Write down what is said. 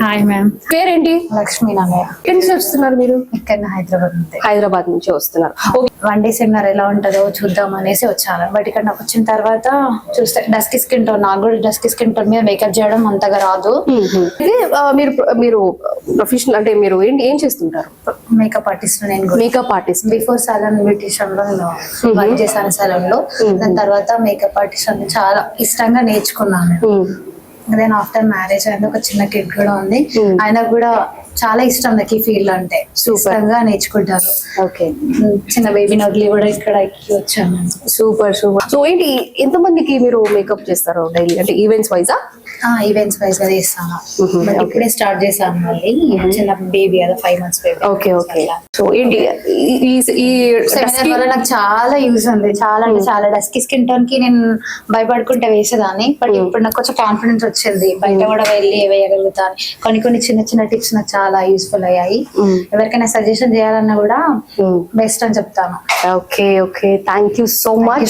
Hi ma'am. పేరేంటి? లక్ష్మీ నాన్నయ్య. ఎక్కడి నుంచి వస్తున్నారు మీరు? ఇక్కడ హైదరాబాద్ ఉంది. హైదరాబాద్ నుంచి వస్తున్నారు. వన్ డే సెమినార్ ఎలా ఉంటుందో చూద్దాం అనేసి వచ్చాను. బట్ ఇక్కడ నాకు వచ్చిన తర్వాత చూస్తే డస్కీ స్కిన్ టోన్, నాకు కూడా డస్కీ స్కిన్ టోన్ మీద మేకప్ చేయడం అంతగా రాదు. ఇది మీరు మీరు ప్రొఫెషనల్ అంటే మీరు ఏం చేస్తుంటారు? మేకప్ ఆర్టిస్ట్ నేను కూడా. Makeup artist. Before salan beautician లో నేను వర్క్ చేశాను సాలన్ లో. దాని తర్వాత మేకప్ ఆర్టిస్ట్ అని చాలా ఇష్టంగా నేర్చుకున్నాను. దెన్ ఆఫ్టర్ మ్యారేజ్ అయింది, ఒక చిన్న కిడ్ కూడా ఉంది. ఆయన కూడా చాలా ఇష్టం నాకు ఈ ఫీల్డ్ అంటే, ఇష్టంగా నేర్చుకుంటారు. ఓకే. చిన్న బేబీని వదిలి కూడా ఇక్కడ వచ్చాను. Super super. సో ఏంటి, ఎంత మందికి మీరు మేకప్ చేస్తారు డైలీ? అంటే ఈవెంట్స్ వైజా? ఈవెంట్స్ వైజ్ గా చేస్తాను. బట్ ఇప్పుడే స్టార్ట్ చేశాను మళ్ళీ, చిన్న బేబీ కదా, 5 months baby. Okay okay. So ఏంటి ఈ సెమినార్ వల్ల నాకు చాలా యూజ్ ఉంది. చాలా అంటే చాలా. డస్కీ స్కిన్ టోన్ కి నేను భయపడుకుంటే వేసేదాన్ని, బట్ ఇప్పుడు నాకు కొంచెం కాన్ఫిడెన్స్ వచ్చింది, బయట కూడా వెళ్ళి వేయగలుగుతాను. కొన్ని చిన్న చిన్న టిప్స్ నాకు చాలా యూస్ఫుల్ అయ్యాయి. ఎవరికైనా సజెషన్ చేయాలన్నా కూడా బెస్ట్ అని చెప్తాను. Okay okay. Thank you so much.